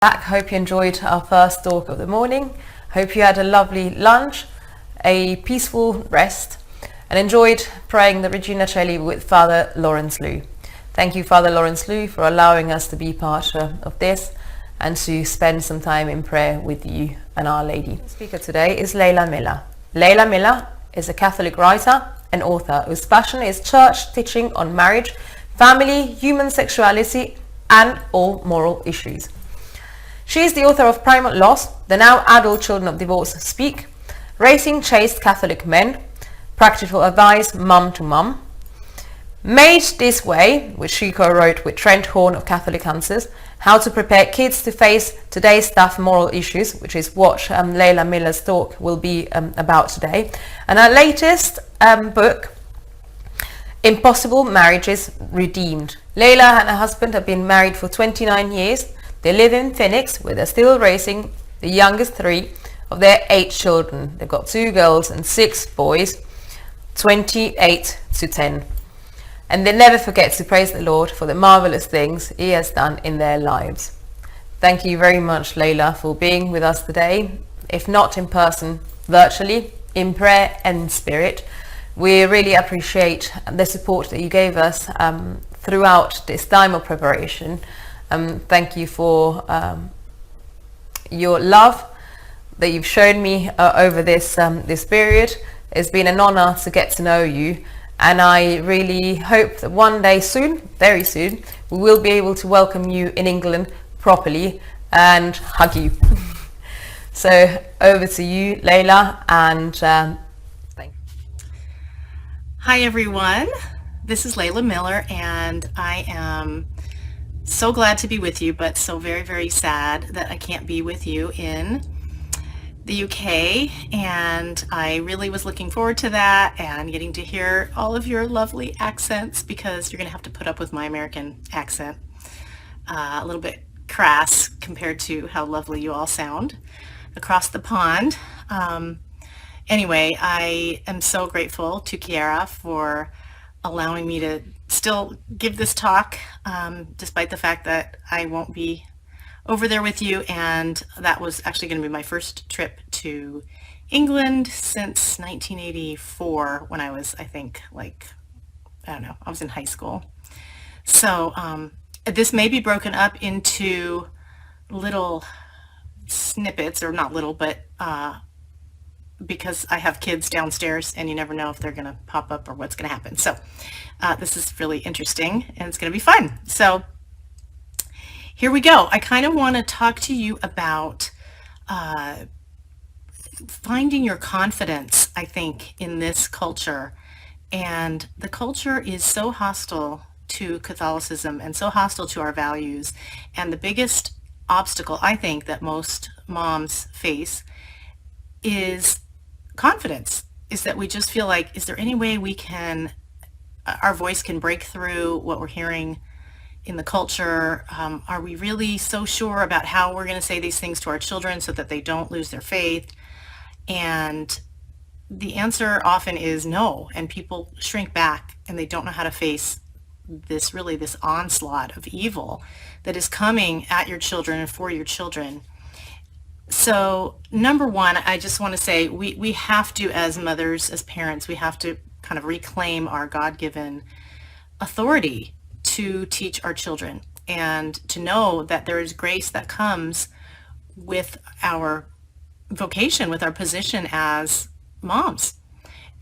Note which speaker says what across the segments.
Speaker 1: Back. Hope you enjoyed our first talk of the morning. Hope you had a lovely lunch, a peaceful rest, and enjoyed praying the Regina Coeli with Father Lawrence Liu. Thank you, Father Lawrence Liu, for allowing us to be part of this and to spend some time in prayer with you and Our Lady. The speaker today is Leila Miller. Leila Miller is a Catholic writer and author whose passion is church teaching on marriage, family, human sexuality, and all moral issues. She is the author of Primal Loss, The Now Adult Children of Divorce Speak, Raising Chaste Catholic Men, Practical Advice Mum to Mum, Made This Way, which she co-wrote with Trent Horn of Catholic Answers, How to Prepare Kids to Face Today's Tough Moral Issues, which is what Leila Miller's talk will be about today, and her latest book, Impossible Marriages Redeemed. Leila and her husband have been married for 29 years. They live in Phoenix, where they're still raising the youngest 3 of their 8 children. They've got 2 girls and 6 boys, 28 to 10. And they never forget to praise the Lord for the marvelous things He has done in their lives. Thank you very much, Leila, for being with us today. If not in person, virtually, in prayer and in spirit. We really appreciate the support that you gave us throughout this time of preparation. Thank you for your love that you've shown me over this period. It's been an honor to get to know you, and I really hope that one day soon, very soon, we will be able to welcome you in England properly and hug you. So over to you, Leila, and thank you.
Speaker 2: Hi everyone, this is Leila Miller, and I am so glad to be with you, but so very, very sad that I can't be with you in the UK. And I really was looking forward to that and getting to hear all of your lovely accents, because you're going to have to put up with my American accent. A little bit crass compared to how lovely you all sound across the pond. Anyway, I am so grateful to Chiara for allowing me to still give this talk, despite the fact that I won't be over there with you. And that was actually going to be my first trip to England since 1984, when I was, I think, I was in high school. So this may be broken up into little snippets, or not little, but because I have kids downstairs and you never know if they're going to pop up or what's going to happen. So this is really interesting and it's going to be fun. So here we go. I kind of want to talk to you about finding your confidence, I think, in this culture. And the culture is so hostile to Catholicism and so hostile to our values. And the biggest obstacle, I think, that most moms face is confidence, is that we just feel like, is there any way we can, our voice can break through what we're hearing in the culture? Are we really so sure about how we're going to say these things to our children so that they don't lose their faith? And the answer often is no, and people shrink back and they don't know how to face this onslaught of evil that is coming at your children and for your children. So number one, I just want to say we have to, as mothers, as parents, we have to kind of reclaim our God-given authority to teach our children, and to know that there is grace that comes with our vocation, with our position as moms.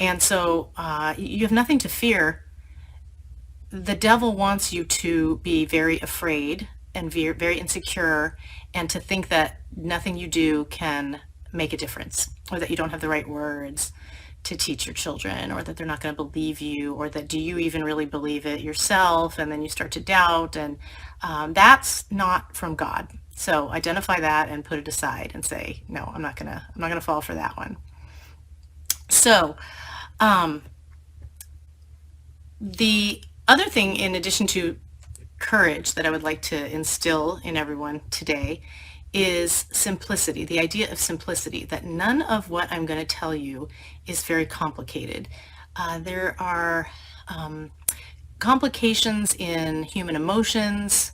Speaker 2: And so you have nothing to fear. The devil wants you to be very afraid and very insecure, and to think that nothing you do can make a difference, or that you don't have the right words to teach your children, or that they're not going to believe you, or that do you even really believe it yourself? And then you start to doubt, and that's not from God. So identify that and put it aside and say, no, I'm not gonna fall for that one. So the other thing, in addition to courage, that I would like to instill in everyone today is simplicity, the idea of simplicity, that none of what I'm going to tell you is very complicated. There are complications in human emotions,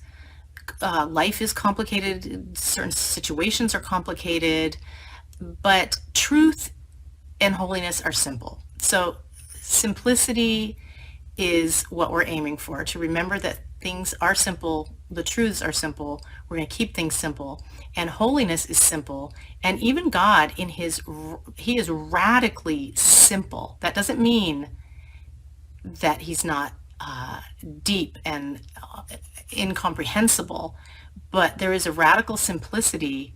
Speaker 2: Life is complicated. Certain situations are complicated, but truth and holiness are simple. So simplicity is what we're aiming for, to remember that things are simple, the truths are simple, we're going to keep things simple, and holiness is simple. And even God, he is radically simple. That doesn't mean that he's not deep and incomprehensible, but there is a radical simplicity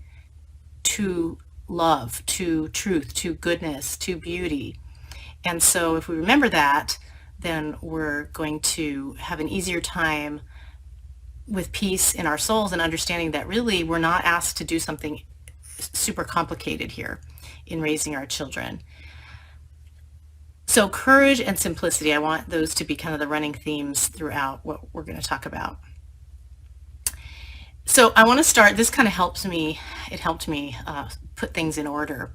Speaker 2: to love, to truth, to goodness, to beauty. And so if we remember that, then we're going to have an easier time with peace in our souls and understanding that really we're not asked to do something super complicated here in raising our children. So courage and simplicity, I want those to be kind of the running themes throughout what we're going to talk about. So I want to start, this kind of helped me put things in order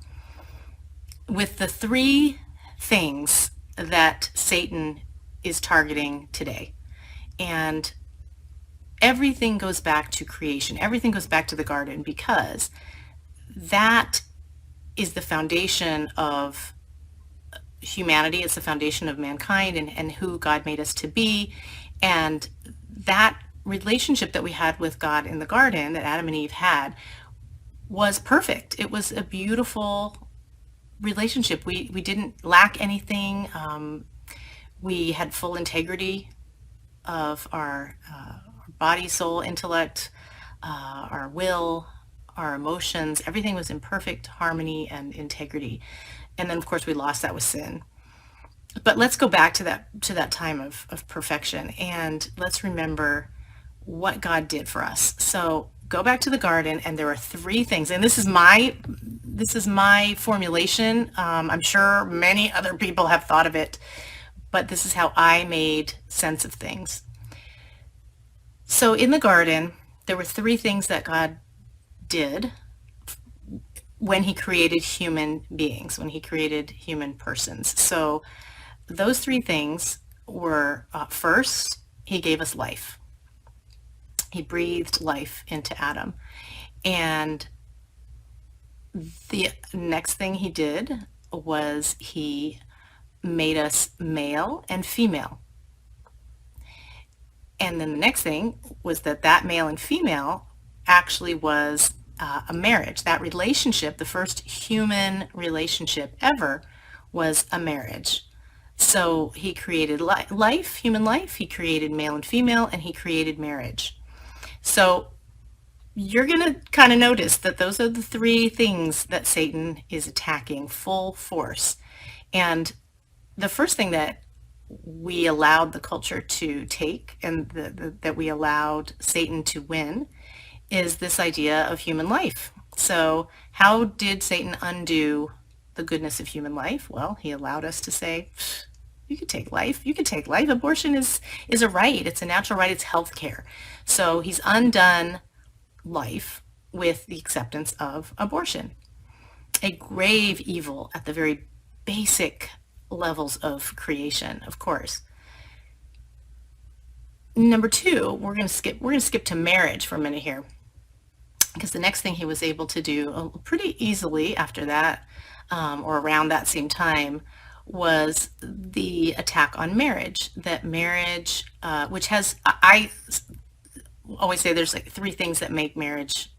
Speaker 2: with the three things that Satan is targeting today. And everything goes back to creation. Everything goes back to the garden, because that is the foundation of humanity. It's the foundation of mankind and who God made us to be. And that relationship that we had with God in the garden, that Adam and Eve had, was perfect. It was a beautiful relationship. We didn't lack anything. We had full integrity of our body, soul, intellect, our will, our emotions. Everything was in perfect harmony and integrity. And then, of course, we lost that with sin. But let's go back to that time of perfection, and let's remember what God did for us. So go back to the garden, and there are three things, and this is my formulation. I'm sure many other people have thought of it, but this is how I made sense of things. So in the garden, there were three things that God did when he created human beings, when he created human persons. So those three things were, first, he gave us life. He breathed life into Adam. And the next thing he did was he made us male and female. And then the next thing was that male and female actually was a marriage. That relationship, the first human relationship ever, was a marriage. So he created life, human life, he created male and female, and he created marriage. So you're going to kind of notice that those are the three things that Satan is attacking full force. And the first thing that we allowed the culture to take, and that we allowed Satan to win, is this idea of human life. So how did Satan undo the goodness of human life? Well, he allowed us to say, you could take life. You could take life. Abortion is a right. It's a natural right. It's health care. So he's undone life with the acceptance of abortion. A grave evil at the very basic levels of creation, of course. Number two, we're going to skip to marriage for a minute here, because the next thing he was able to do pretty easily after that, or around that same time, was the attack on marriage. That marriage, which has, I always say there's like three things that make marriage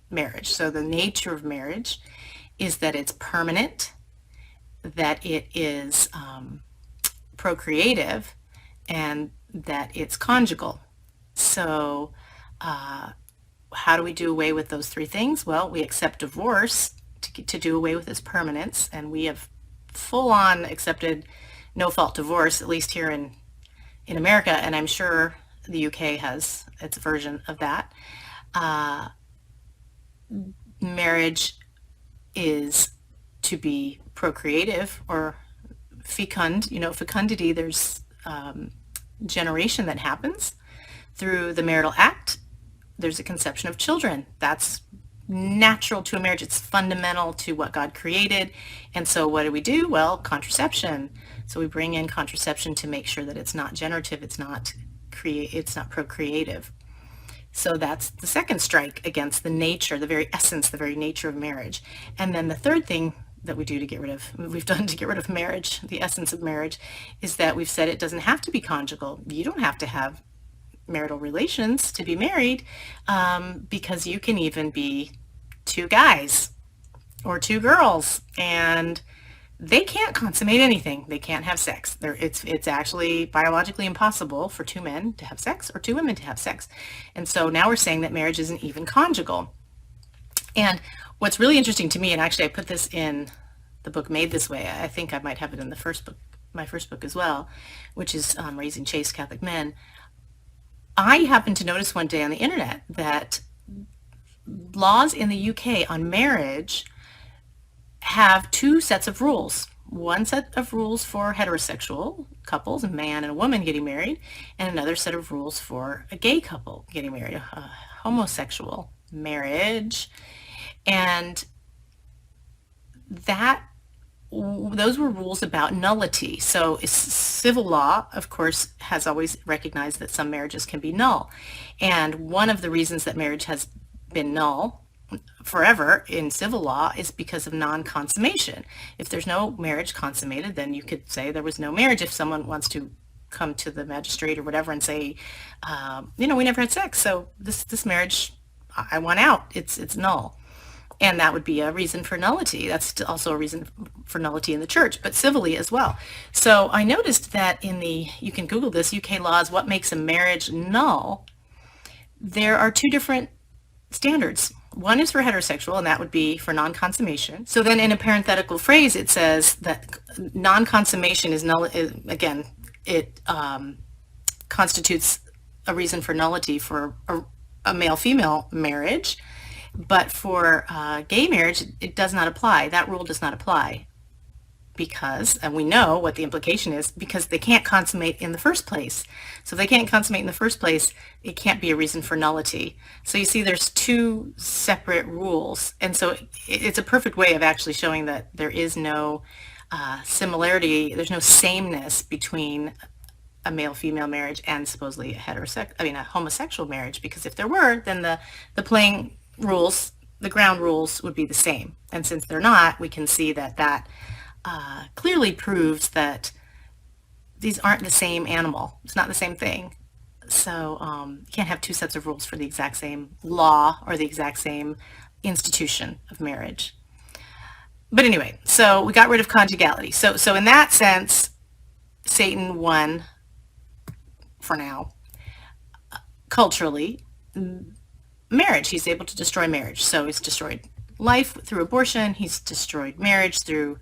Speaker 2: marriage. So the nature of marriage is that it's permanent, that it is procreative, and that it's conjugal. So how do we do away with those three things? Well, we accept divorce to do away with its permanence, and we have full-on accepted no-fault divorce, at least here in America, and I'm sure the UK has its version of that. Marriage is to be procreative or fecund. Fecundity, there's generation that happens through the marital act. There's a conception of children. That's natural to a marriage. It's fundamental to what God created. And so what do? Well, contraception. So we bring in contraception to make sure that it's not generative, it's not procreative. So that's the second strike against the nature, the very essence, the very nature of marriage. And then the third thing that we've done to get rid of marriage, the essence of marriage, is that we've said it doesn't have to be conjugal. You don't have to have marital relations to be married, because you can even be two guys or two girls, and they can't consummate anything. They can't have sex. It's actually biologically impossible for two men to have sex or two women to have sex. And so now we're saying that marriage isn't even conjugal. And what's really interesting to me, and actually I put this in the book Made This Way, I think I might have it in the first book, my first book as well, which is Raising Chaste Catholic Men. I happened to notice one day on the internet that laws in the UK on marriage have two sets of rules. One set of rules for heterosexual couples, a man and a woman getting married, and another set of rules for a gay couple getting married, a homosexual marriage. And that those were rules about nullity. So civil law, of course, has always recognized that some marriages can be null. And one of the reasons that marriage has been null forever in civil law is because of non-consummation. If there's no marriage consummated, then you could say there was no marriage. If someone wants to come to the magistrate or whatever and say, we never had sex, so this marriage, I want out. It's null. And that would be a reason for nullity. That's also a reason for nullity in the church, but civilly as well. So I noticed that you can Google this, UK laws, what makes a marriage null? There are two different standards. One is for heterosexual, and that would be for non-consummation. So then in a parenthetical phrase, it says that non-consummation is null. Again, it constitutes a reason for nullity for a male-female marriage. But for gay marriage, it does not apply. That rule does not apply because, and we know what the implication is, because they can't consummate in the first place. So if they can't consummate in the first place, it can't be a reason for nullity. So you see there's two separate rules. And so it's a perfect way of actually showing that there is no similarity, there's no sameness between a male-female marriage and supposedly a homosexual marriage, because if there were, then the playing rules, the ground rules would be the same. And since they're not, we can see that clearly proves that these aren't the same animal. It's not the same thing. So you can't have two sets of rules for the exact same law or the exact same institution of marriage. But anyway, so we got rid of conjugality. So in that sense, Satan won for now. Culturally, marriage, he's able to destroy marriage. So he's destroyed life through abortion. He's destroyed marriage through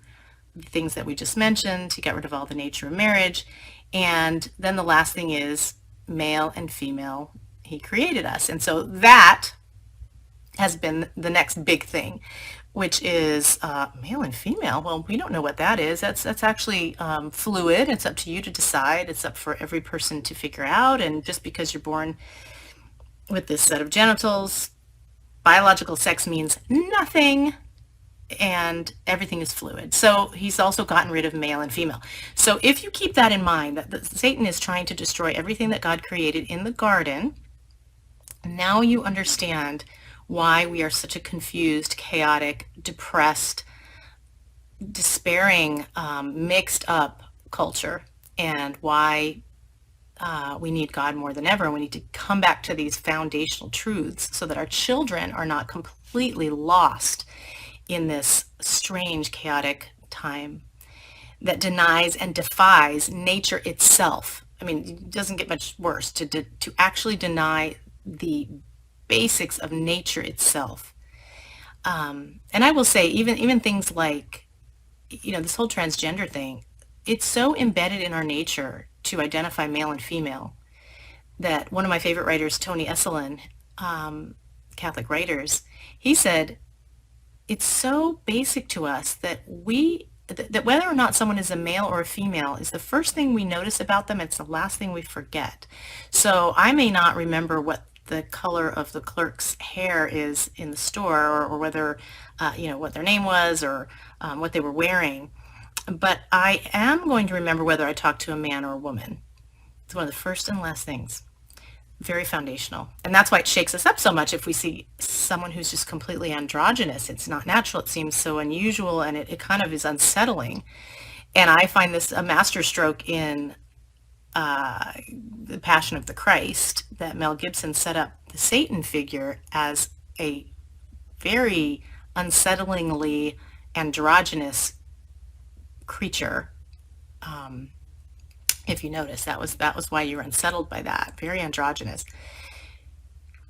Speaker 2: the things that we just mentioned. He got rid of all the nature of marriage. And then the last thing is male and female. He created us. And so that has been the next big thing, which is male and female. Well, we don't know what that is. That's actually fluid. It's up to you to decide. It's up for every person to figure out. And just because you're born with this set of genitals, biological sex means nothing, and everything is fluid. So he's also gotten rid of male and female. So if you keep that in mind, that Satan is trying to destroy everything that God created in the garden, now you understand why we are such a confused, chaotic, depressed, despairing, mixed up culture, and why we need God more than ever. We need to come back to these foundational truths so that our children are not completely lost in this strange, chaotic time that denies and defies nature itself. I mean, it doesn't get much worse to actually deny the basics of nature itself. And I will say, even things like, this whole transgender thing, it's so embedded in our nature to identify male and female that one of my favorite writers, Tony Esolen, Catholic writers, he said, it's so basic to us that that whether or not someone is a male or a female is the first thing we notice about them. It's the last thing we forget. So I may not remember what the color of the clerk's hair is in the store, or whether, what their name was, or what they were wearing. But I am going to remember whether I talked to a man or a woman. It's one of the first and last things. very foundational. And that's why it shakes us up so much if we see someone who's just completely androgynous. It's not natural. It seems so unusual, and it kind of is unsettling. And I find this a masterstroke in the Passion of the Christ, that Mel Gibson set up the Satan figure as a very unsettlingly androgynous creature. If you notice, that was why you were unsettled by that. Very androgynous.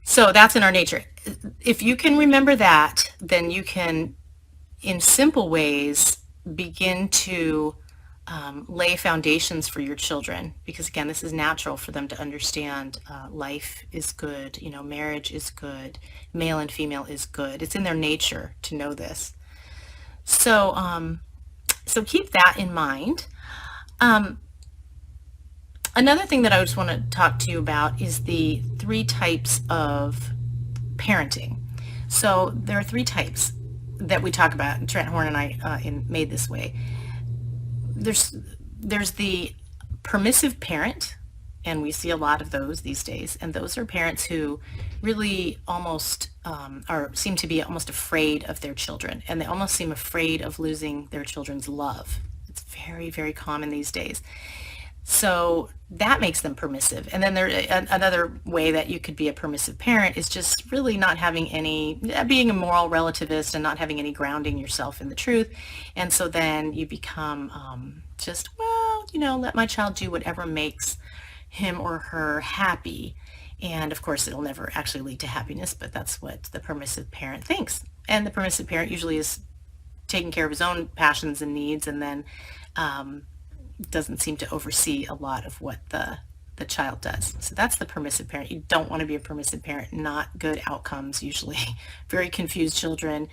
Speaker 2: So that's in our nature. If you can remember that, then you can, in simple ways, begin to lay foundations for your children, because again, this is natural for them to understand. Life is good, marriage is good, male and female is good. It's in their nature to know this. So so keep that in mind. Another thing that I just want to talk to you about is the 3 types of parenting. So there are 3 types that we talk about. Trent Horn and I in Made This Way. There's the permissive parent, and we see a lot of those these days. And those are parents who really almost seem to be almost afraid of their children, and they almost seem afraid of losing their children's love. It's very, very common these days. So that makes them permissive. And then another way that you could be a permissive parent is just really not having being a moral relativist and not having any grounding yourself in the truth. And so then you become let my child do whatever makes him or her happy. And of course, it'll never actually lead to happiness, but that's what the permissive parent thinks. And the permissive parent usually is taking care of his own passions and needs, and then doesn't seem to oversee a lot of what the child does. So that's the permissive parent. You don't want to be a permissive parent. Not good outcomes usually. Very confused children,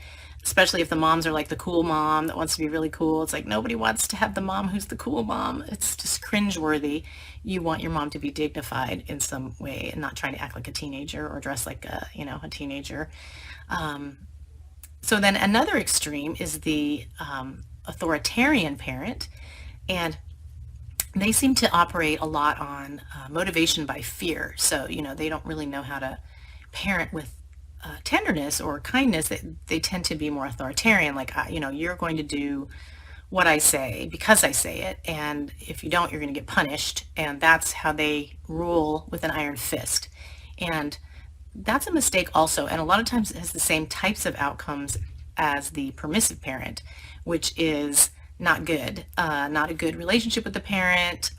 Speaker 2: especially if the moms are like the cool mom that wants to be really cool. It's like nobody wants to have the mom who's the cool mom. It's just cringeworthy. You want your mom to be dignified in some way and not trying to act like a teenager or dress like a teenager. So then another extreme is the authoritarian parent, and they seem to operate a lot on motivation by fear. So, they don't really know how to parent with tenderness or kindness. They tend to be more authoritarian, like, you're going to do what I say because I say it, and if you don't, you're going to get punished. And that's how they rule with an iron fist. And that's a mistake also. And a lot of times it has the same types of outcomes as the permissive parent, which is not good. Not a good relationship with the parent,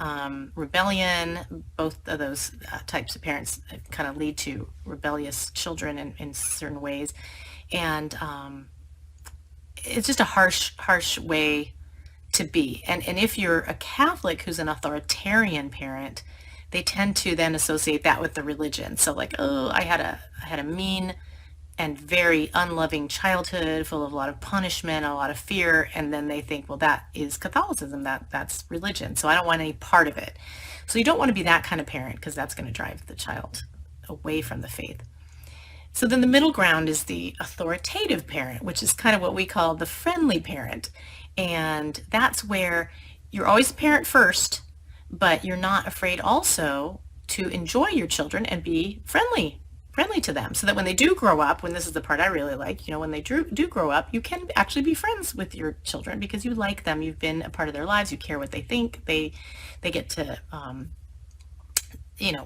Speaker 2: rebellion. Both of those types of parents kind of lead to rebellious children in certain ways. And it's just a harsh way to be. And if you're a Catholic who's an authoritarian parent, they tend to then associate that with the religion. So like, oh, I had a mean and very unloving childhood, full of a lot of punishment, a lot of fear, and then they think, well, that is Catholicism, that's religion, so I don't want any part of it. So you don't want to be that kind of parent, because that's going to drive the child away from the faith. So then the middle ground is the authoritative parent, which is kind of what we call the friendly parent. And that's where you're always a parent first, but you're not afraid also to enjoy your children and be friendly to them, so that when they do grow up, when this is the part I really like, when they do grow up, you can actually be friends with your children because you like them, you've been a part of their lives, you care what they think, they get to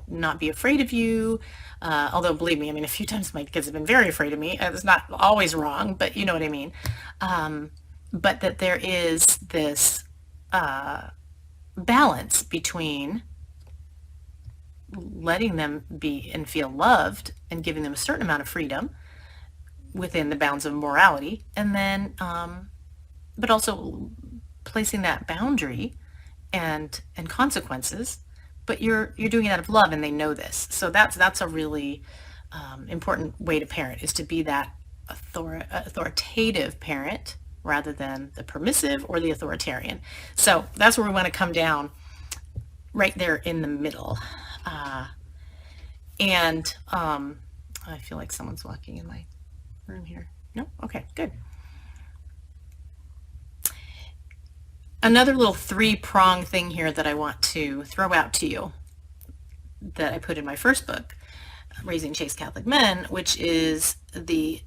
Speaker 2: not be afraid of you, although believe me, a few times my kids have been very afraid of me. It's not always wrong, but you know what I mean. But that there is this balance between letting them be and feel loved and giving them a certain amount of freedom within the bounds of morality, and then but also placing that boundary and consequences, but you're doing it out of love, and they know this. So that's a really important way to parent, is to be that authoritative parent rather than the permissive or the authoritarian. So that's where we want to come down, right there in the middle. I feel like someone's walking in my room here. No? Okay, good. Another little 3-prong thing here that I want to throw out to you that I put in my first book Raising Chaste Catholic Men, which is the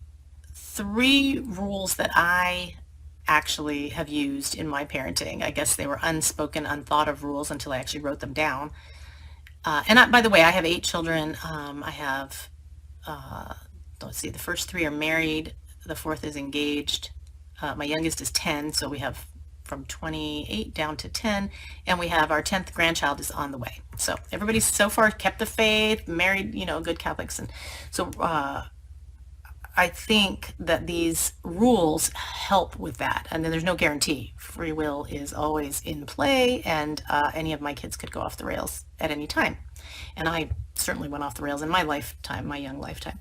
Speaker 2: 3 rules that I actually have used in my parenting. I guess they were unspoken, unthought of rules until I actually wrote them down. By the way, I have 8 children. I have, let's see, the first 3 are married. The 4th is engaged. My youngest is 10, so we have from 28 down to 10, and we have our 10th grandchild is on the way. So everybody's so far kept the faith, married, good Catholics. And so I think that these rules help with that. And then there's no guarantee. Free will is always in play, and any of my kids could go off the rails at any time. And I certainly went off the rails in my lifetime, my young lifetime.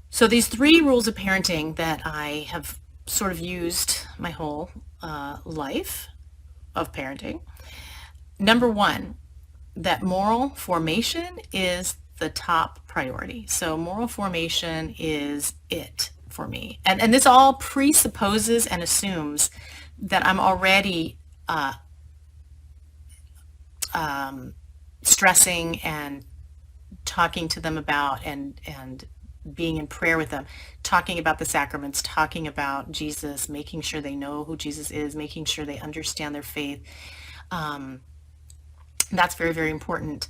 Speaker 2: So these 3 rules of parenting that I have sort of used my whole life of parenting. Number 1, that moral formation is the top priority. So moral formation is it for me. And this all presupposes and assumes that I'm already stressing and talking to them about and being in prayer with them, talking about the sacraments, talking about Jesus, making sure they know who Jesus is, making sure they understand their faith. That's very, very important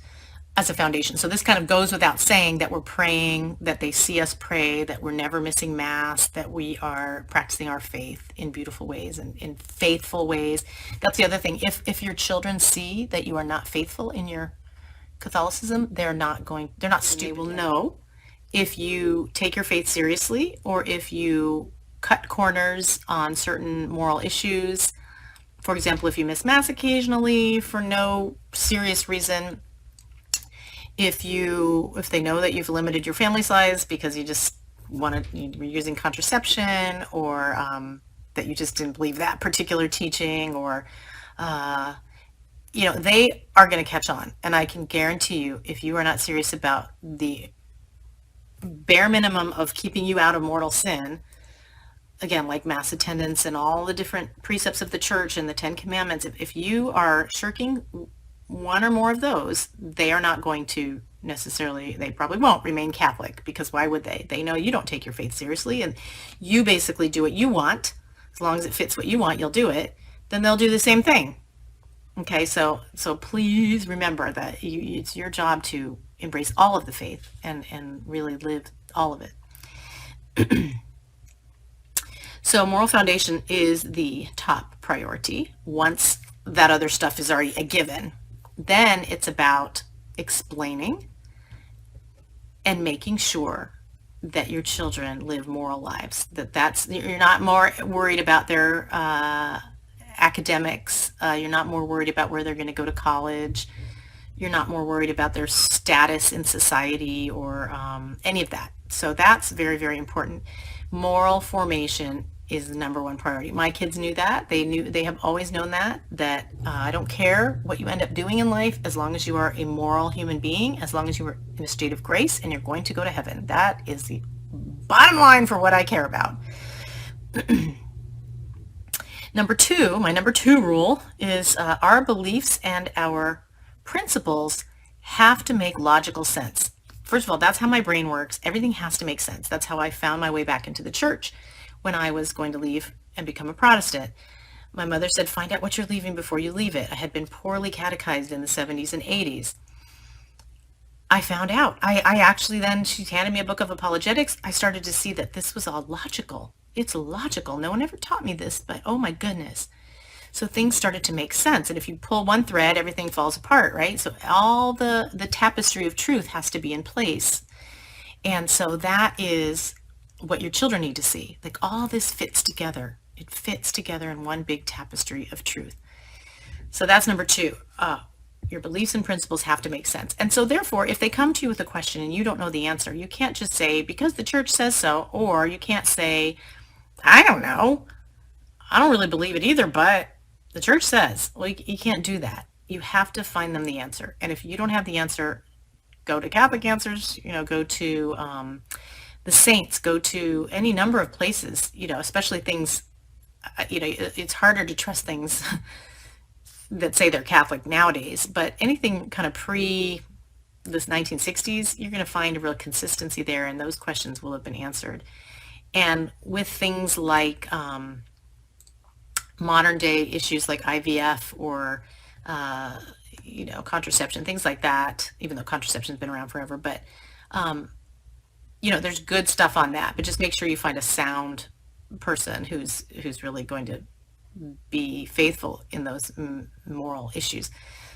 Speaker 2: as a foundation. So this kind of goes without saying that we're praying, that they see us pray, that we're never missing Mass, that we are practicing our faith in beautiful ways and in faithful ways. That's the other thing. If your children see that you are not faithful in your Catholicism, they're not stupid. They will know if you take your faith seriously or if you cut corners on certain moral issues. For example, if you miss Mass occasionally for no serious reason, if they know that you've limited your family size because you just you're using contraception, or that you just didn't believe that particular teaching, or they are going to catch on. And I can guarantee you, if you are not serious about the bare minimum of keeping you out of mortal sin, again, like Mass attendance and all the different precepts of the church and the 10 Commandments, if you are shirking one or more of those, they are not going to necessarily, they probably won't remain Catholic, because why would they? They know you don't take your faith seriously, and you basically do what you want. As long as it fits what you want, you'll do it. Then they'll do the same thing. Okay, so please remember that it's your job to embrace all of the faith and really live all of it. So moral foundation is the top priority. Once that other stuff is already a given, then it's about explaining and making sure that your children live moral lives. You're not more worried about their academics. You're not more worried about where they're going to go to college. You're not more worried about their status in society or any of that. So that's very, very important. Moral formation is the number 1 priority. My kids knew that. They have always known that I don't care what you end up doing in life, as long as you are a moral human being, as long as you are in a state of grace and you're going to go to heaven. That is the bottom line for what I care about. My number 2 rule is our beliefs and our principles have to make logical sense. First of all, that's how my brain works. Everything has to make sense. That's how I found my way back into the church when I was going to leave and become a Protestant. My mother said, find out what you're leaving before you leave it. I had been poorly catechized in the 70s and 80s. I found out. I actually then, she handed me a book of apologetics. I started to see that this was all logical. It's logical. No one ever taught me this, but oh my goodness. So things started to make sense. And if you pull one thread, everything falls apart, right? So all the tapestry of truth has to be in place. And so that is what your children need to see. Like, all this fits together. It fits together in one big tapestry of truth. So that's number 2. Your beliefs and principles have to make sense. And so therefore, if they come to you with a question and you don't know the answer, you can't just say, because the church says so, or you can't say, I don't know. I don't really believe it either, but the church says. Well, you can't do that. You have to find them the answer. And if you don't have the answer, go to Catholic Answers, go to the saints, go to any number of places, especially things, it's harder to trust things that say they're Catholic nowadays, but anything kind of this 1960s, you're going to find a real consistency there, and those questions will have been answered. And with things like modern day issues like IVF or contraception, things like that, even though contraception's been around forever, but there's good stuff on that, but just make sure you find a sound person who's really going to be faithful in those moral issues.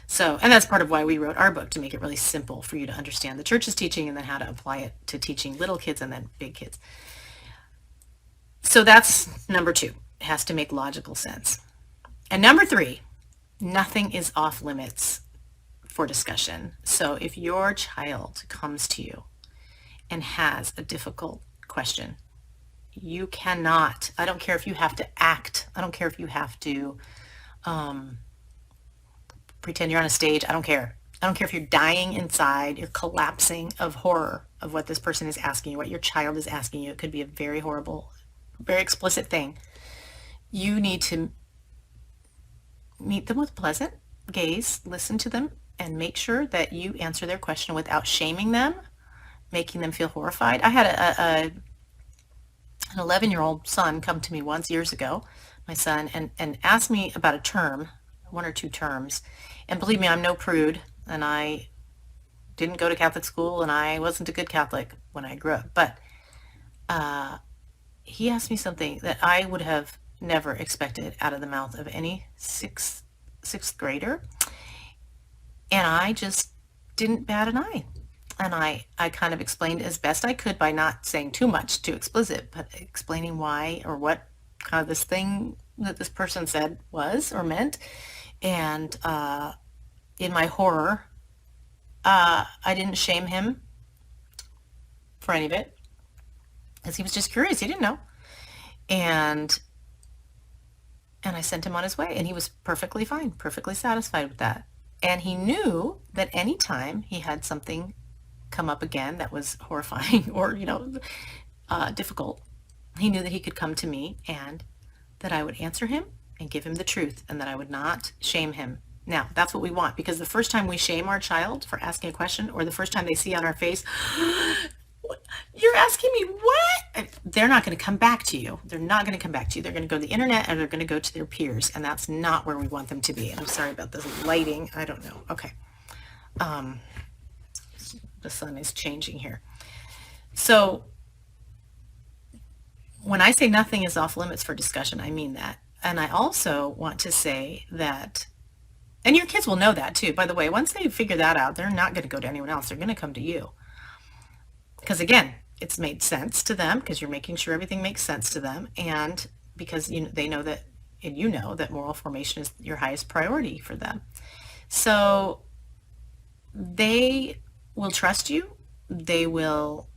Speaker 2: So, and that's part of why we wrote our book, to make it really simple for you to understand the church's teaching and then how to apply it to teaching little kids and then big kids. So that's number 2. It has to make logical sense. And number 3, nothing is off limits for discussion. So if your child comes to you and has a difficult question, you cannot, I don't care if you have to act, I don't care if you have to pretend you're on a stage, I don't care. I don't care if you're dying inside, you're collapsing of horror of what this person is asking you, what your child is asking you. It could be a very horrible, very explicit thing. You need to meet them with pleasant gaze, listen to them, and make sure that you answer their question without shaming them, making them feel horrified. I had an 11-year-old son come to me once years ago, my son, and asked me about a term, 1 or 2 terms. And believe me, I'm no prude, and I didn't go to Catholic school, and I wasn't a good Catholic when I grew up. But he asked me something that I would have never expected out of the mouth of any sixth grader. And I just didn't bat an eye. And I kind of explained as best I could by not saying too much, too explicit, but explaining why or what kind of this thing that this person said was or meant. And in my horror, I didn't shame him for any of it, because he was just curious. He didn't know. And I sent him on his way, and he was perfectly fine, perfectly satisfied with that. And he knew that anytime he had something come up again that was horrifying or, difficult, he knew that he could come to me and that I would answer him and give him the truth, and that I would not shame him. Now, that's what we want, because the first time we shame our child for asking a question, or the first time they see on our face, you're asking me what? They're not going to come back to you. They're not going to come back to you. They're going to go to the internet, and they're going to go to their peers, and that's not where we want them to be. And I'm sorry about this lighting. I don't know. Okay. The sun is changing here. So when I say nothing is off limits for discussion, I mean that. And I also want to say that, and your kids will know that too, by the way, once they figure that out, they're not going to go to anyone else. They're going to come to you. Because again, it's made sense to them, because you're making sure everything makes sense to them. And because they know that, and you know that moral formation is your highest priority for them. So they will trust you. They will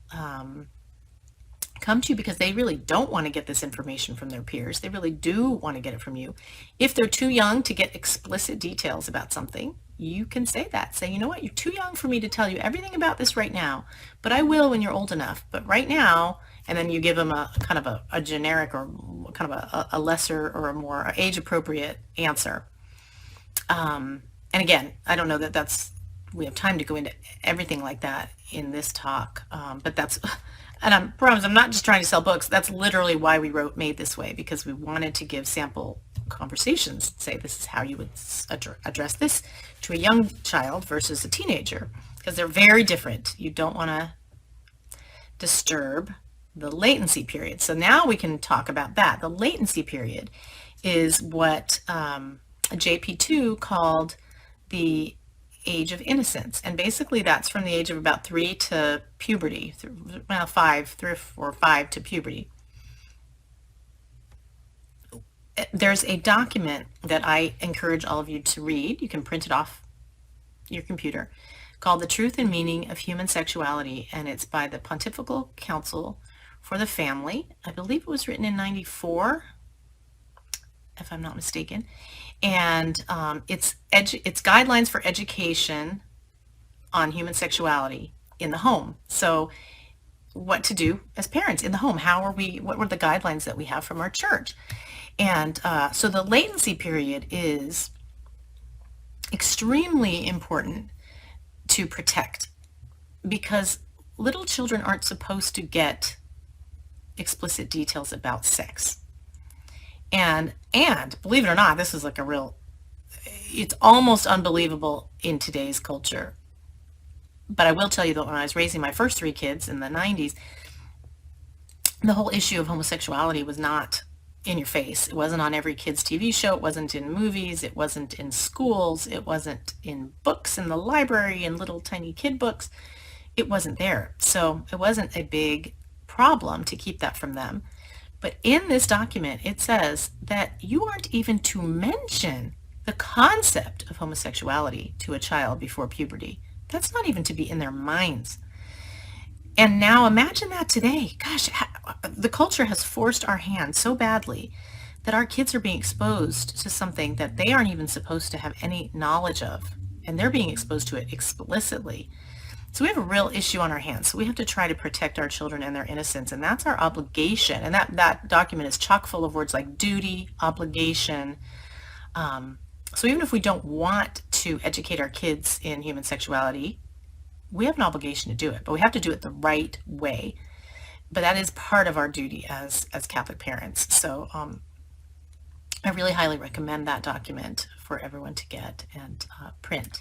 Speaker 2: come to you because they really don't want to get this information from their peers. They really do want to get it from you. If they're too young to get explicit details about something, you can say that. Say, you know what, you're too young for me to tell you everything about this right now, but I will when you're old enough. But right now, and then you give them a kind of a generic or kind of a lesser or a more age-appropriate answer. And again, I don't know that we have time to go into everything like that in this talk, but that's, and I promise I'm not just trying to sell books. That's literally why we made this way, because we wanted to give sample conversations, say this is how you would address this to a young child versus a teenager, because they're very different. You don't want to disturb the latency period. So now we can talk about that. The latency period is what JP2 called the age of innocence, and basically that's from the age of about 3 to puberty, 5 or 5 to puberty. There's a document that I encourage all of you to read. You can print it off your computer, called The Truth and Meaning of Human Sexuality, and it's by the Pontifical Council for the Family. I believe it was written in 94, if I'm not mistaken. And it's guidelines for education on human sexuality in the home. So what to do as parents in the home, what were the guidelines that we have from our church? And so the latency period is extremely important to protect because little children aren't supposed to get explicit details about sex. And believe it or not, this is like it's almost unbelievable in today's culture. But I will tell you that when I was raising my first three kids in the 90s, the whole issue of homosexuality was not in your face. It wasn't on every kid's TV show. It wasn't in movies. It wasn't in schools. It wasn't in books in the library and little tiny kid books. It wasn't there. So it wasn't a big problem to keep that from them. But in this document, it says that you aren't even to mention the concept of homosexuality to a child before puberty. That's not even to be in their minds. And now imagine that today. Gosh, the culture has forced our hand so badly that our kids are being exposed to something that they aren't even supposed to have any knowledge of. And they're being exposed to it explicitly. So we have a real issue on our hands. So we have to try to protect our children and their innocence. And that's our obligation. And that document is chock full of words like duty, obligation. So even if we don't want to educate our kids in human sexuality, we have an obligation to do it, but we have to do it the right way. But that is part of our duty as Catholic parents. So I really highly recommend that document for everyone to get and print.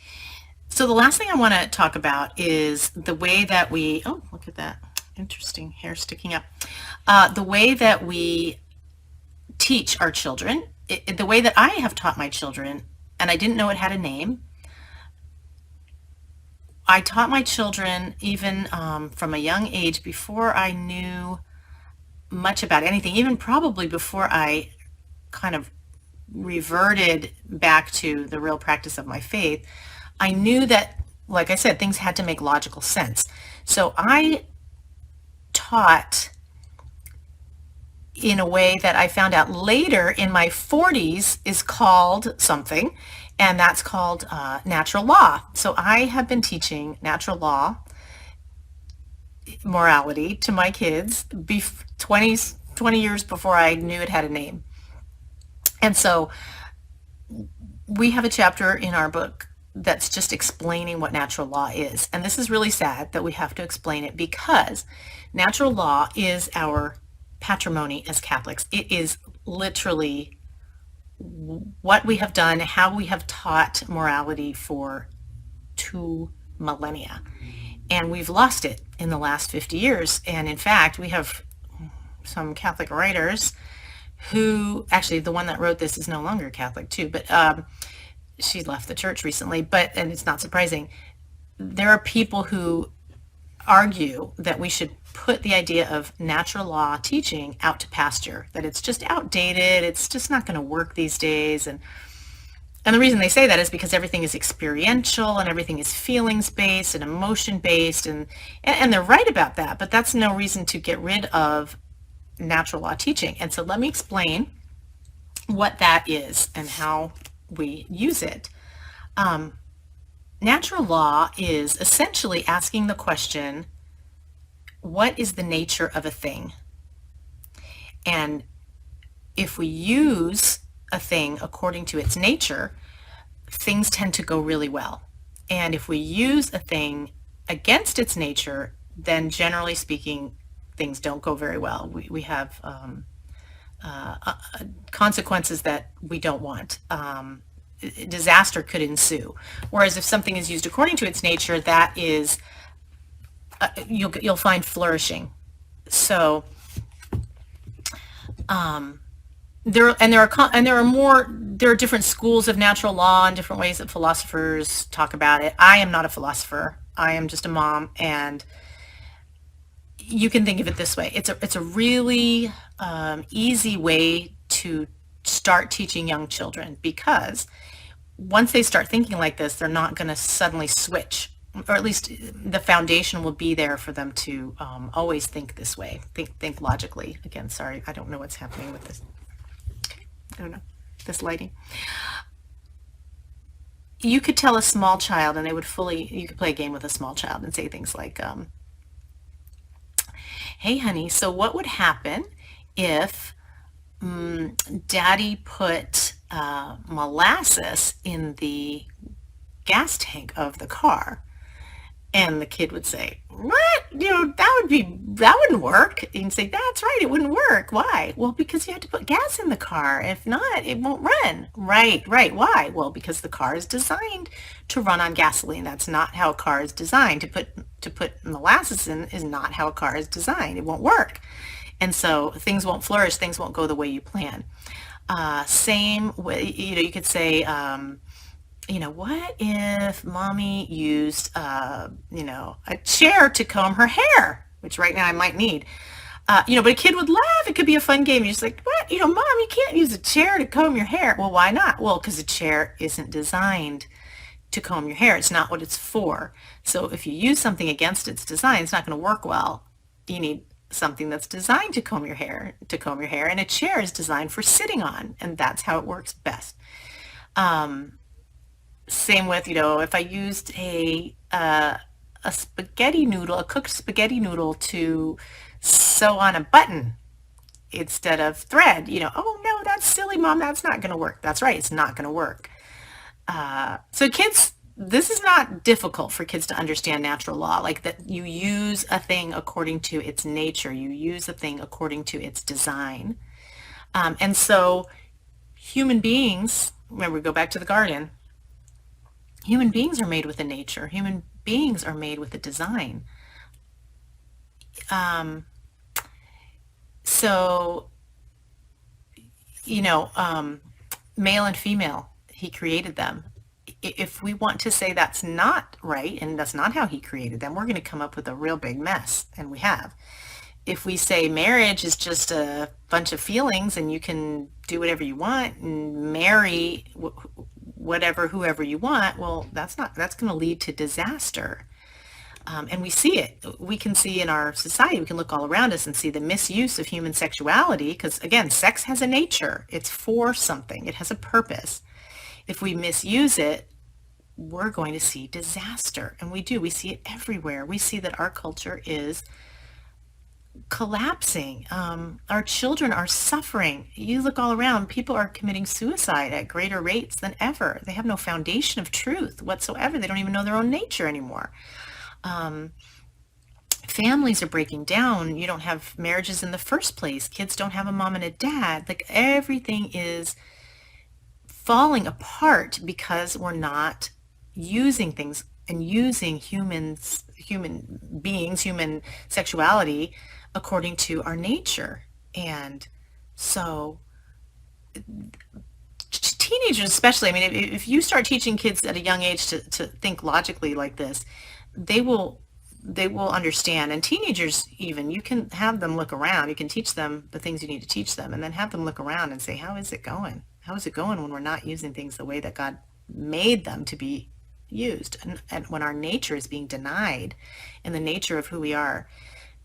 Speaker 2: So the last thing I want to talk about is the way that we, oh, look at that, interesting hair sticking up. The way that we teach our children, the way that I have taught my children, and I didn't know it had a name. I taught my children even from a young age, before I knew much about anything, even probably before I kind of reverted back to the real practice of my faith. I knew that, like I said, things had to make logical sense. So I taught in a way that I found out later in my 40s is called something, and that's called natural law. So I have been teaching natural law, morality to my kids 20 years before I knew it had a name. And so we have a chapter in our book that's just explaining what natural law is. And this is really sad that we have to explain it, because natural law is our patrimony as Catholics. It is literally what we have done, how we have taught morality for 2 millennia. And we've lost it in the last 50 years. And in fact, we have some Catholic writers who, actually the one that wrote this is no longer Catholic too, but she left the church recently, and it's not surprising. There are people who argue that we should put the idea of natural law teaching out to pasture, that it's just outdated, it's just not going to work these days. And the reason they say that is because everything is experiential and everything is feelings based and emotion based, and they're right about that, but that's no reason to get rid of natural law teaching. And so let me explain what that is and how we use it. Natural law is essentially asking the question, what is the nature of a thing? And if we use a thing according to its nature, things tend to go really well. And if we use a thing against its nature, then generally speaking, things don't go very well. We have consequences that we don't want. Disaster could ensue. Whereas if something is used according to its nature, that is, you'll find flourishing. So there are different schools of natural law and different ways that philosophers talk about it. I am not a philosopher. I am just a mom, and you can think of it this way. It's a really easy way to start teaching young children, because once they start thinking like this, they're not going to suddenly switch, or at least the foundation will be there for them to always think this way, think logically. Again, sorry, I don't know what's happening with this. I don't know, this lighting. You could tell a small child, and you could play a game with a small child and say things like, hey honey, so what would happen if Daddy put molasses in the gas tank of the car? And the kid would say, what? That wouldn't work. And you'd say, that's right, it wouldn't work. Why? Well, because you have to put gas in the car. If not, it won't run. Right, right. Why? Well, because the car is designed to run on gasoline. That's not how a car is designed. To put molasses in is not how a car is designed. It won't work. And so things won't flourish, things won't go the way you plan. Same way, you could say, what if mommy used, a chair to comb her hair, which right now I might need. But a kid would laugh. It could be a fun game. You're just like, what? Mom, you can't use a chair to comb your hair. Well, why not? Well, because a chair isn't designed to comb your hair. It's not what it's for. So if you use something against its design, it's not going to work well. You need something that's designed to comb your hair, and a chair is designed for sitting on, and that's how it works best. Same with, if I used a spaghetti noodle, a cooked spaghetti noodle to sew on a button instead of thread, oh no, that's silly, Mom, that's not going to work. That's right, it's not going to work. So kids, this is not difficult for kids to understand natural law, like that you use a thing according to its nature, you use a thing according to its design. And so human beings, remember, go back to the garden, human beings are made with a nature. Human beings are made with a design. Um, so, male and female, he created them. If we want to say that's not right and that's not how he created them, we're going to come up with a real big mess, and we have. If we say marriage is just a bunch of feelings and you can do whatever you want and marry whoever you want, well, that's going to lead to disaster. And we see it. We can see in our society, we can look all around us and see the misuse of human sexuality because, again, sex has a nature. It's for something. It has a purpose. If we misuse it, we're going to see disaster. And we do. We see it everywhere. We see that our culture is collapsing. Our children are suffering. You look all around, people are committing suicide at greater rates than ever. They have no foundation of truth whatsoever. They don't even know their own nature anymore. Families are breaking down. You don't have marriages in the first place. Kids don't have a mom and a dad. Like everything is falling apart because we're not using things and using human beings, human sexuality according to our nature. And so teenagers especially, I mean, if you start teaching kids at a young age to think logically like this, they will understand. And teenagers even, you can have them look around. You can teach them the things you need to teach them and then have them look around and say, how is it going? How is it going when we're not using things the way that God made them to be used? And when our nature is being denied and the nature of who we are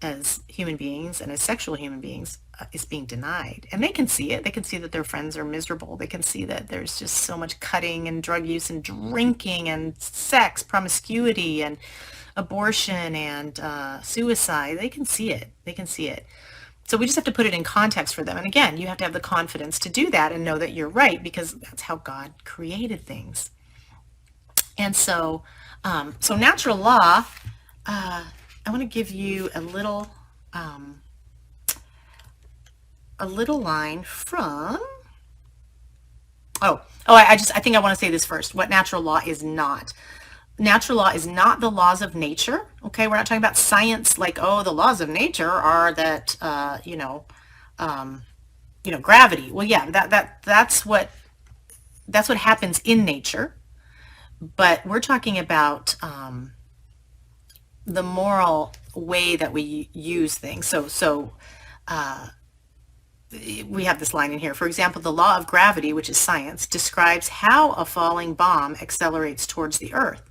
Speaker 2: as human beings and as sexual human beings is being denied. And they can see it. They can see that their friends are miserable. They can see that there's just so much cutting and drug use and drinking and sex, promiscuity and abortion and suicide. They can see it. They can see it. So we just have to put it in context for them. And again, you have to have the confidence to do that and know that you're right because that's how God created things. And so, so natural law, I want to give you a little line from, I think I want to say this first, what natural law is not. Natural law is not the laws of nature. Okay, we're not talking about science like, the laws of nature are that, gravity. Well, yeah, that's what happens in nature. But we're talking about the moral way that we use things. So we have this line in here. For example, the law of gravity, which is science, describes how a falling bomb accelerates towards the earth.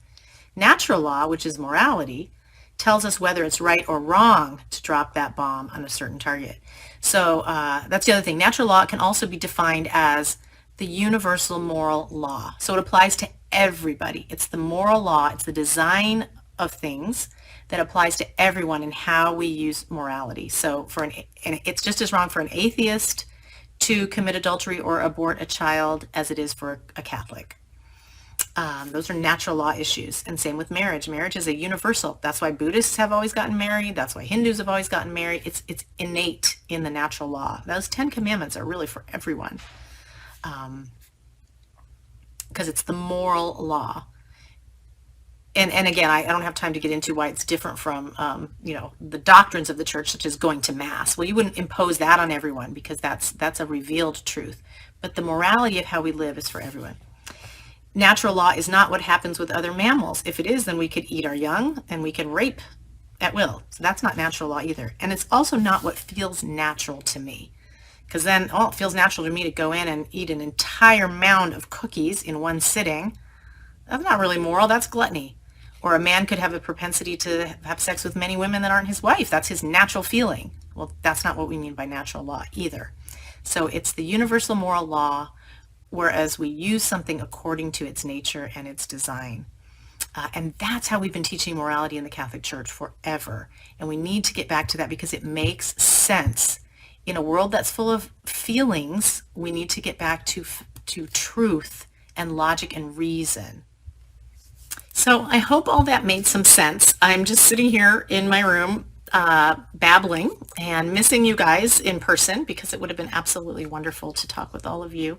Speaker 2: Natural law, which is morality, tells us whether it's right or wrong to drop that bomb on a certain target. So that's the other thing. Natural law can also be defined as the universal moral law. So it applies to everybody. It's the moral law. It's the design of things that applies to everyone and how we use morality. So and it's just as wrong for an atheist to commit adultery or abort a child as it is for a Catholic. Those are natural law issues. And same with marriage. Marriage is a universal. That's why Buddhists have always gotten married. That's why Hindus have always gotten married. It's innate in the natural law. Those 10 commandments are really for everyone, because it's the moral law. And again, I don't have time to get into why it's different from, the doctrines of the church, such as going to mass. Well, you wouldn't impose that on everyone because that's a revealed truth. But the morality of how we live is for everyone. Natural law is not what happens with other mammals. If it is, then we could eat our young and we can rape at will. So that's not natural law either. And it's also not what feels natural to me. Because then, it feels natural to me to go in and eat an entire mound of cookies in one sitting. That's not really moral. That's gluttony. Or a man could have a propensity to have sex with many women that aren't his wife. That's his natural feeling. Well, that's not what we mean by natural law either. So it's the universal moral law, whereas we use something according to its nature and its design. And that's how we've been teaching morality in the Catholic Church forever. And we need to get back to that because it makes sense. In a world that's full of feelings, we need to get back to truth and logic and reason. So I hope all that made some sense. I'm just sitting here in my room babbling and missing you guys in person because it would have been absolutely wonderful to talk with all of you.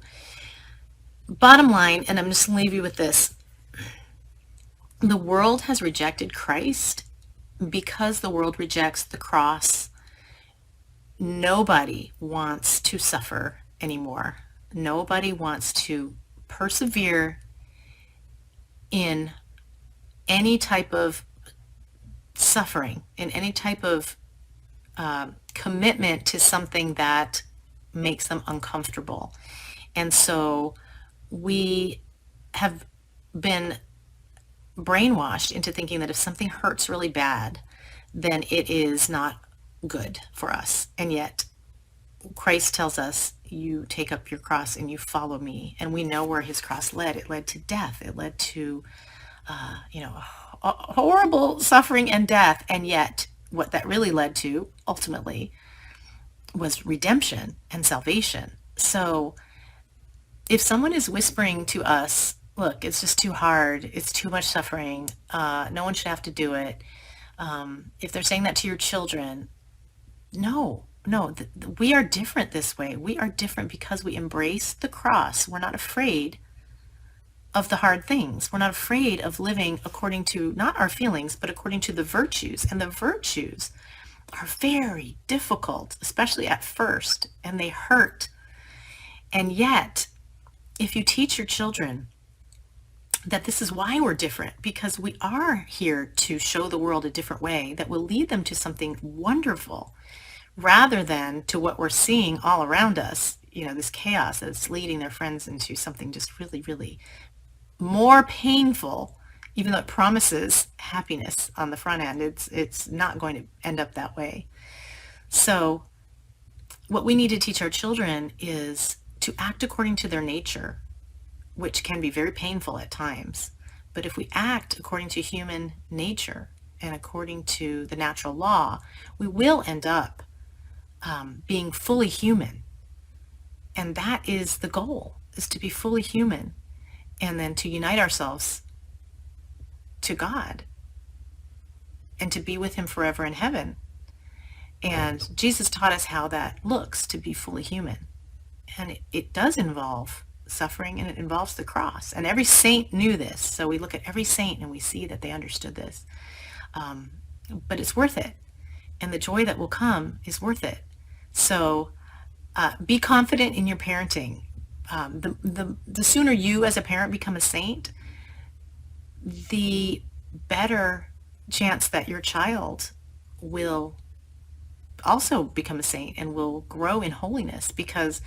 Speaker 2: Bottom line, and I'm just going to leave you with this. The world has rejected Christ because the world rejects the cross. Nobody wants to suffer anymore. Nobody wants to persevere in any type of suffering, in any type of commitment to something that makes them uncomfortable. And so we have been brainwashed into thinking that if something hurts really bad, then it is not good for us. And yet Christ tells us, you take up your cross and you follow me. And we know where his cross led. It led to death. It led to, horrible suffering and death. And yet what that really led to ultimately was redemption and salvation. So if someone is whispering to us, look, it's just too hard, it's too much suffering, no one should have to do it. If they're saying that to your children, no, we are different this way. We are different because we embrace the cross. We're not afraid of the hard things. We're not afraid of living according to not our feelings, but according to the virtues. And the virtues are very difficult, especially at first, and they hurt. And yet, if you teach your children that this is why we're different, because we are here to show the world a different way that will lead them to something wonderful, rather than to what we're seeing all around us, this chaos that's leading their friends into something just really, really more painful, even though it promises happiness on the front end. It's not going to end up that way. So what we need to teach our children is to act according to their nature, which can be very painful at times. But if we act according to human nature and according to the natural law, we will end up being fully human. And that is the goal, is to be fully human and then to unite ourselves to God and to be with him forever in heaven. And Jesus taught us how that looks to be fully human. And it does involve suffering, and it involves the cross. And every saint knew this. So we look at every saint and we see that they understood this. But it's worth it. And the joy that will come is worth it. So be confident in your parenting. The sooner you as a parent become a saint, the better chance that your child will also become a saint and will grow in holiness. Because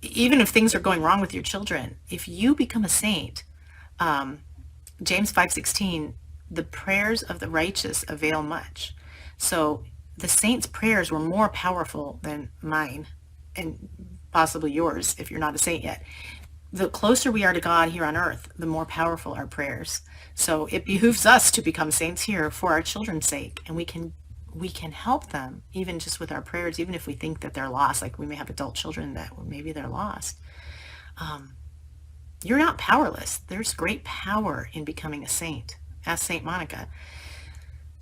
Speaker 2: even if things are going wrong with your children, if you become a saint, James 5:16, the prayers of the righteous avail much. So the saints' prayers were more powerful than mine and possibly yours if you're not a saint yet. The closer we are to God here on earth, the more powerful our prayers. So it behooves us to become saints here for our children's sake, and we can help them even just with our prayers, even if we think that they're lost. Like we may have adult children that maybe they're lost. you're not powerless. There's great power in becoming a saint. Ask Saint Monica.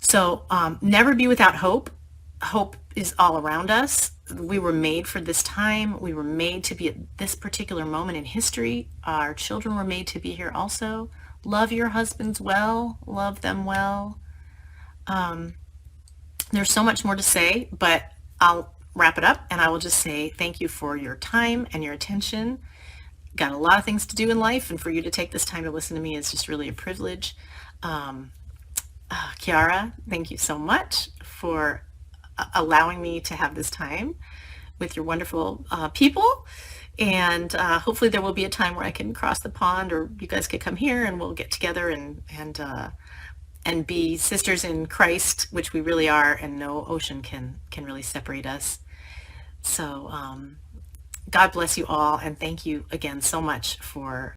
Speaker 2: So never be without hope. Hope is all around us. We were made for this time. We were made to be at this particular moment in history. Our children were made to be here also. Love your husbands well. Love them well. There's so much more to say, but I'll wrap it up and I will just say thank you for your time and your attention. Got a lot of things to do in life, and for you to take this time to listen to me is just really a privilege. Kiara, thank you so much for allowing me to have this time with your wonderful people. And hopefully there will be a time where I can cross the pond, or you guys could come here and we'll get together and be sisters in Christ, which we really are, and no ocean can really separate us. So God bless you all, and thank you again so much for